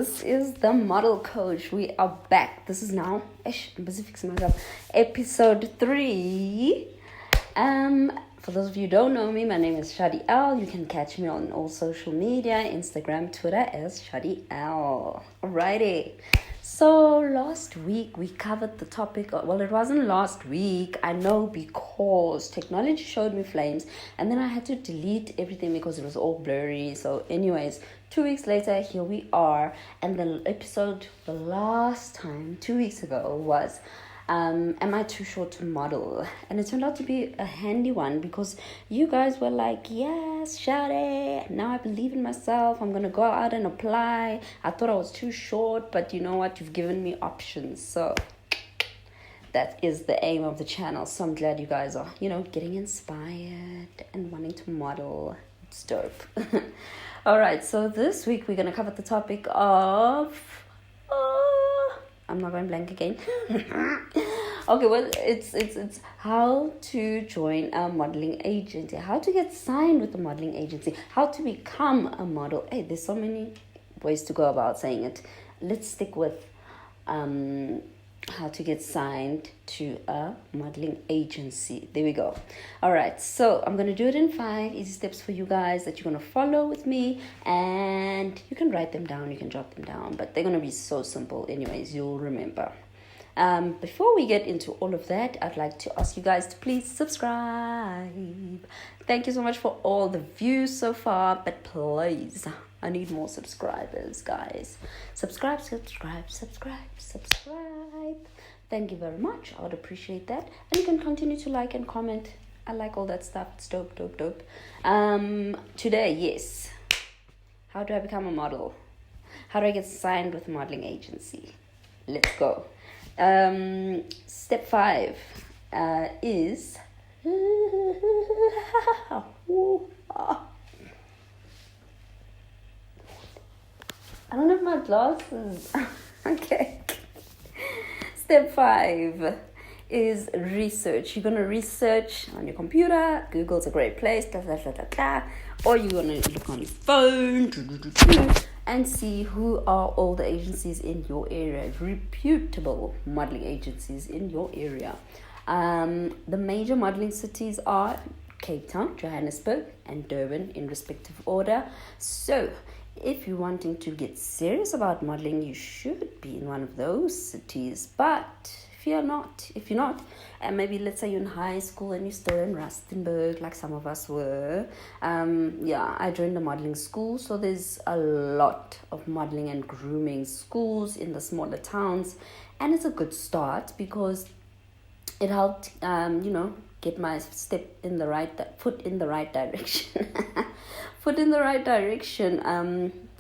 this is the Model Coach. We are back. This is now, I'm busy fixing myself, episode 3. For those of you who don't know me, my name is Shadi L. You can catch me on all social media, Instagram, Twitter as Shadi L. Alrighty. So last week we covered the topic well, it wasn't last week, I know, because technology showed me flames and then I had to delete everything because it was all blurry. So anyways, 2 weeks later, here we are, and the episode the last time 2 weeks ago was am I too short to model? And it turned out to be a handy one because you guys were like, yes, Shadi, now I believe in myself, I'm gonna go out and apply. I thought I was too short, but you know what, you've given me options. So that is the aim of the channel. So I'm glad you guys are, getting inspired and wanting to model. It's dope. All right, so this week we're gonna cover the topic of I'm not going blank again. Okay, well, it's how to join a modeling agency, how to get signed with a modeling agency, how to become a model. Hey, there's so many ways to go about saying it. Let's stick with how to get signed to a modeling agency. There we go. All right, so I'm gonna do it in 5 easy steps for you guys that you're gonna follow with me, and you can write them down, you can jot them down, but they're gonna be so simple anyways, you'll remember. Before we get into all of that, I'd like to ask you guys to please subscribe. Thank you so much for all the views so far, but please, I need more subscribers, guys. Subscribe. Thank you very much. I would appreciate that. And you can continue to like and comment. I like all that stuff. It's dope. Today, yes. How do I become a model? How do I get signed with a modeling agency? Let's go. Step 5 is... I don't have my glasses. Okay. Step 5 is research. You're going to research on your computer. Google's a great place. Or you're going to look on your phone and see who are all the agencies in your area, reputable modeling agencies in your area. The major modeling cities are Cape Town, Johannesburg, and Durban in respective order. So if you're wanting to get serious about modeling, you should be in one of those cities. But if you're not, and maybe let's say you're in high school and you're still in Rustenburg, like some of us were. I joined the modeling school, so there's a lot of modeling and grooming schools in the smaller towns, and it's a good start because it helped, get my foot in the right direction.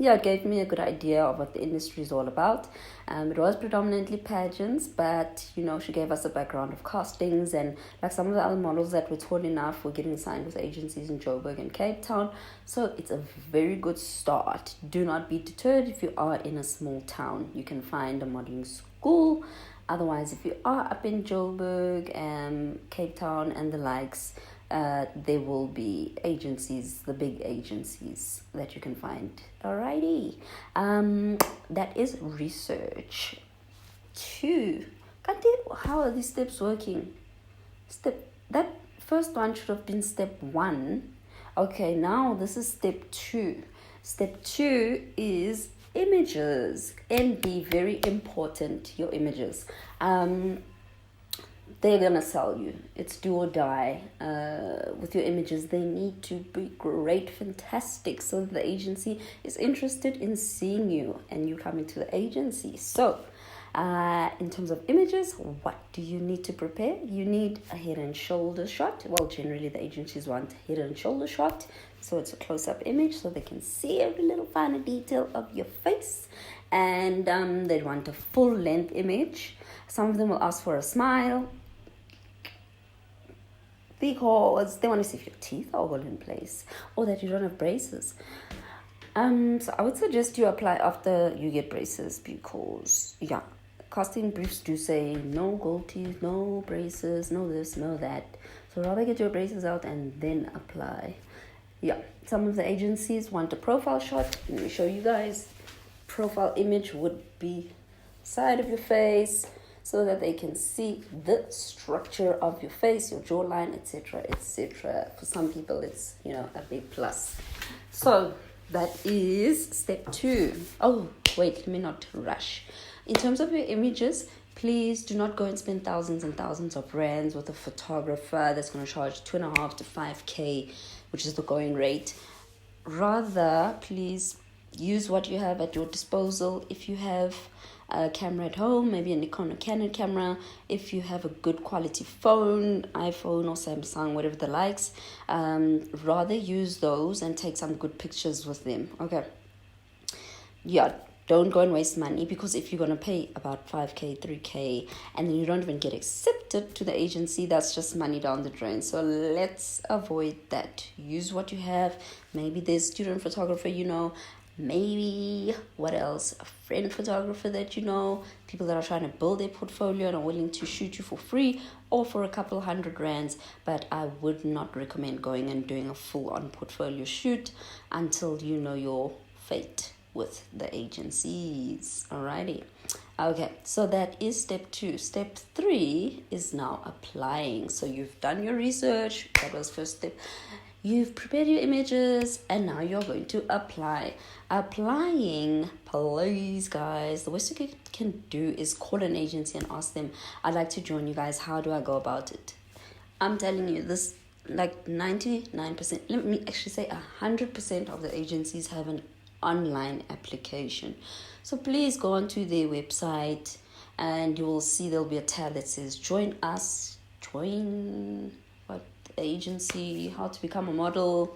It gave me a good idea of what the industry is all about. It was predominantly pageants, but she gave us a background of castings, and like some of the other models that were tall enough were getting signed with agencies in Joburg and Cape Town. So it's a very good start. Do not be deterred if you are in a small town. You can find a modeling school. Otherwise, if you are up in Joburg and Cape Town and the likes, there will be agencies, the big agencies that you can find. Alrighty. That is research. 2. How are these steps working? That first one should have been step 1. Okay, now this is step 2. Step 2 is images. NB, very important, your images. They're gonna sell you. It's do or die. With your images, they need to be great, fantastic, so the agency is interested in seeing you and you coming to the agency. So in terms of images, what do you need to prepare? You need a head and shoulder shot. Well, generally the agencies want a head and shoulder shot, so it's a close-up image so they can see every little finer detail of your face. And they want a full-length image. Some of them will ask for a smile because they want to see if your teeth are all in place or that you don't have braces. So I would suggest you apply after you get braces because, casting briefs do say no gold teeth, no braces, no this, no that. So rather get your braces out and then apply. Some of the agencies want a profile shot. Let me show you guys. profile image would be side of your face, so that they can see the structure of your face, your jawline, etc., etc. For some people, it's, you know, a big plus. So that is step 2. Oh, wait, let me not rush. In terms of your images, please do not go and spend thousands and thousands of rands with a photographer that's going to charge 2.5 to 5K, which is the going rate. Rather, please use what you have at your disposal. If you have a camera at home, maybe a Nikon or Canon camera, if you have a good quality phone, iPhone or Samsung, whatever the likes, rather use those and take some good pictures with them. Okay. Yeah, don't go and waste money, because if you're going to pay about 5K, 3K, and then you don't even get accepted to the agency, that's just money down the drain. So let's avoid that. Use what you have. Maybe there's a student photographer, you know, maybe, what else, a friend photographer that you know, people that are trying to build their portfolio and are willing to shoot you for free or for a couple $100. But I would not recommend going and doing a full-on portfolio shoot until you know your fate with the agencies. Alrighty. Okay, so that is step 2. Step 3 is now applying. So you've done your research. That was first step. You've prepared your images, and now you're going to apply. Applying, please, guys, the worst you can do is call an agency and ask them, I'd like to join you guys. How do I go about it? I'm telling you, this, like 99%, let me actually say 100% of the agencies have an online application. So please go onto their website, and you will see there'll be a tab that says join us, join what agency, how to become a model,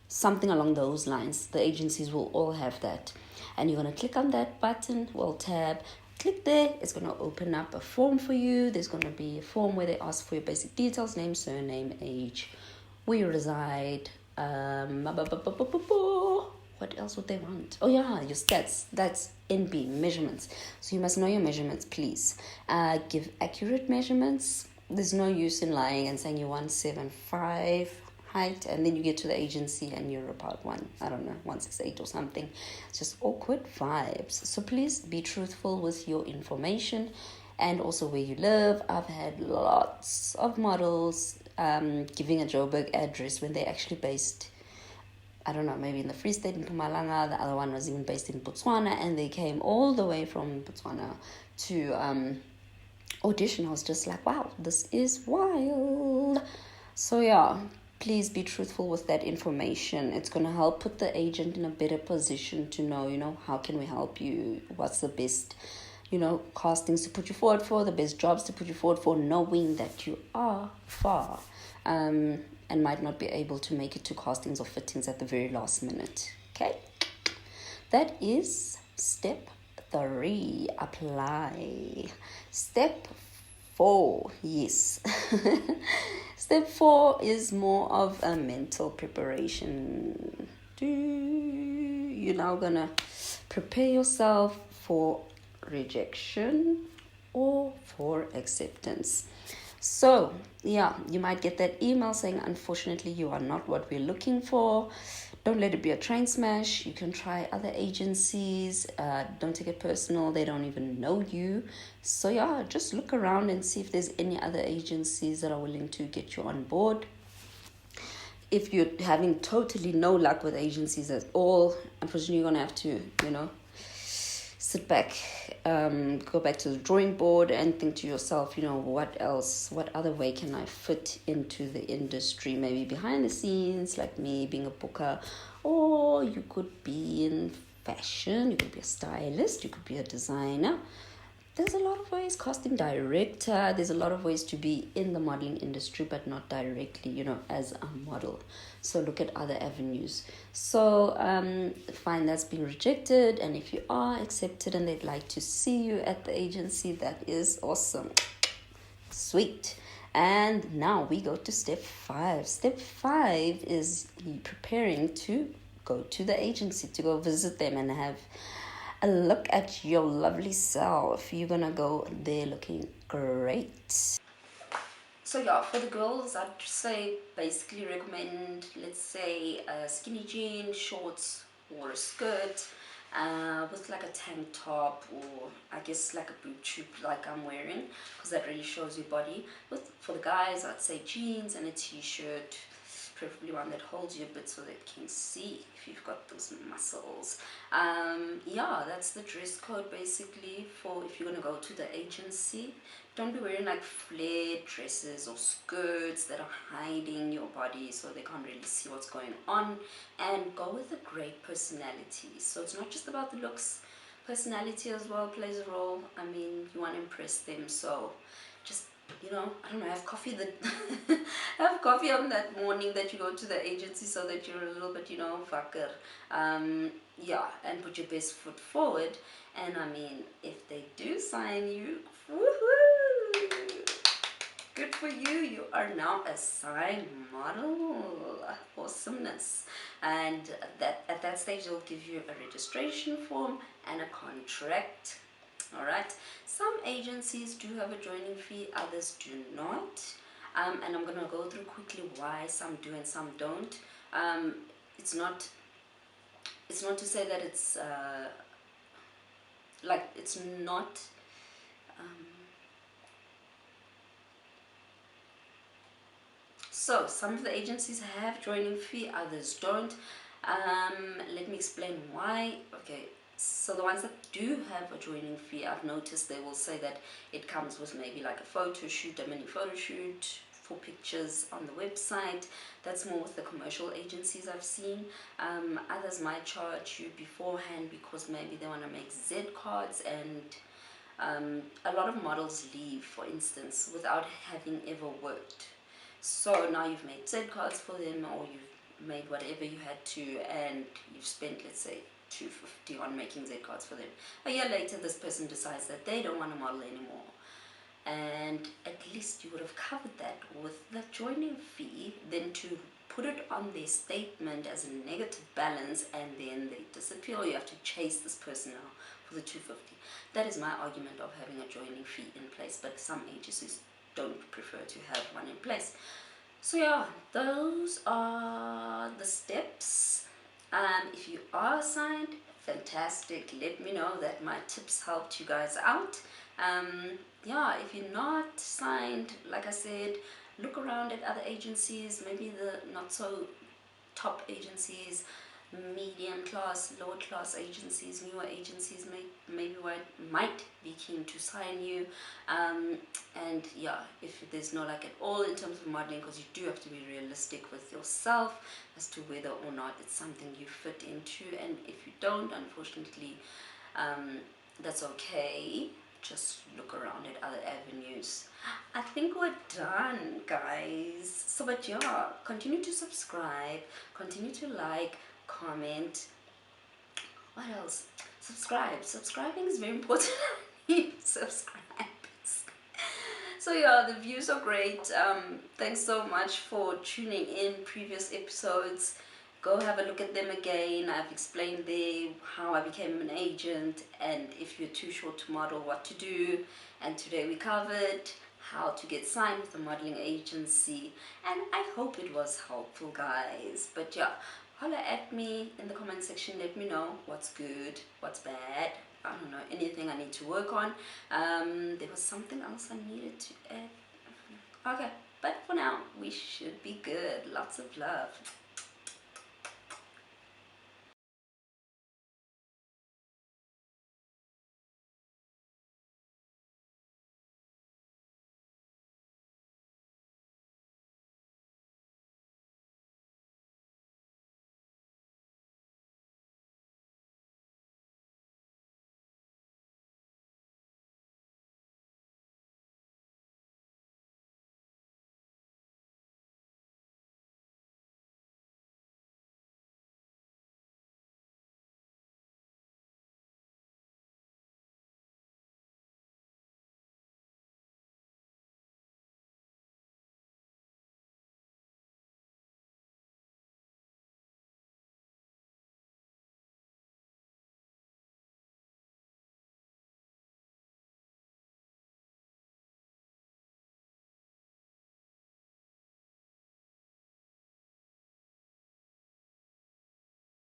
something along those lines. The agencies will all have that, and you're going to click on that button, tab, click there. It's going to open up a form for you. There's going to be a form where they ask for your basic details: name, surname, age, where you reside, what else would they want? Oh yeah, your stats. That's NB, measurements. So you must know your measurements, please. Give accurate measurements. There's no use in lying and saying you're 175 height, and then you get to the agency and you're about 168 or something. It's just awkward vibes. So please be truthful with your information, and also where you live. I've had lots of models giving a Joburg address when they're actually based, I don't know, maybe in the Free State in Mpumalanga. The other one was even based in Botswana, and they came all the way from Botswana to audition. I was just like, wow, this is wild. So yeah, please be truthful with that information. It's going to help put the agent in a better position to know, you know, how can we help you? What's the best, you know, castings to put you forward for, the best jobs to put you forward for, knowing that you are far and might not be able to make it to castings or fittings at the very last minute. Okay, that is step 3, apply. Step 4, yes. Step 4 is more of a mental preparation. You're now gonna prepare yourself for rejection or for acceptance. So yeah, you might get that email saying, unfortunately, you are not what we're looking for. Don't let it be a train smash. You can try other agencies. Don't take it personal. They don't even know you. So yeah, just look around and see if there's any other agencies that are willing to get you on board. If you're having totally no luck with agencies at all, unfortunately, you're going to have to, you know, sit back, go back to the drawing board and think to yourself, you know, what else, what other way can I fit into the industry? Maybe behind the scenes, like me being a booker, or you could be in fashion, you could be a stylist, you could be a designer. There's a lot of ways, casting director, there's a lot of ways to be in the modeling industry, but not directly, you know, as a model. So look at other avenues. So fine, that's been rejected. And if you are accepted and they'd like to see you at the agency, that is awesome. Sweet. And now we go to step 5. Step 5 is preparing to go to the agency, to go visit them and have a look at your lovely self. You're gonna go there looking great. So yeah, for the girls, I'd say basically recommend, let's say, a skinny jean, shorts, or a skirt. with like a tank top, or I guess like a boot tube like I'm wearing, because that really shows your body. For the guys, I'd say jeans and a t-shirt, preferably one that holds you a bit so they can see if you've got those muscles. Yeah, that's the dress code basically for if you're gonna go to the agency. Don't be wearing like flared dresses or skirts that are hiding your body so they can't really see what's going on. And go with a great personality. So it's not just about the looks, personality as well plays a role. I mean, you want to impress them, so just, I don't know, have coffee have coffee on that morning that you go to the agency so that you're a little bit, vakker. Yeah, and put your best foot forward. And I mean, if they do sign you, woohoo! Good for you. You are now a signed model. Awesomeness. And at that stage, they'll give you a registration form and a contract. All right. Some agencies do have a joining fee, others do not. And I'm gonna go through quickly why some do and some don't. It's not to say that it's it's not. So some of the agencies have joining fee, others don't. Let me explain why. Okay, so the ones that do have a joining fee, I've noticed they will say that it comes with maybe like a photo shoot, a mini photo shoot for pictures on the website. That's more with the commercial agencies I've seen. Others might charge you beforehand because maybe they want to make Z cards, and a lot of models leave, for instance, without having ever worked. So now you've made Z cards for them, or you've made whatever you had to, and you've spent, let's say, $250 on making Z cards for them. A year later, this person decides that they don't want to model anymore. And at least you would have covered that with the joining fee, then to put it on their statement as a negative balance, and then they disappear, or you have to chase this person now for the $250. That is my argument of having a joining fee in place, but some agencies don't prefer to have one in place. So yeah, those are the steps. If you are signed, fantastic, let me know that my tips helped you guys out. Yeah, if you're not signed, like I said, look around at other agencies, maybe the not so top agencies, medium class, lower class agencies, newer agencies maybe might be keen to sign you. And yeah, if there's no luck at all in terms of modeling, because you do have to be realistic with yourself as to whether or not it's something you fit into, and if you don't, unfortunately, that's okay. Just look around at other avenues. I think we're done, guys. So but yeah, continue to subscribe, continue to like, comment. What else? Subscribing is very important. Subscribe. So yeah, the views are great. Thanks so much for tuning in previous episodes. Go have a look at them again. I've explained there how I became an agent, and if you're too short to model, what to do. And today we covered how to get signed with a modeling agency, and I hope it was helpful, guys. But yeah, holla at me in the comment section. Let me know what's good, what's bad. I don't know, anything I need to work on. There was something else I needed to add. Okay, but for now we should be good. Lots of love.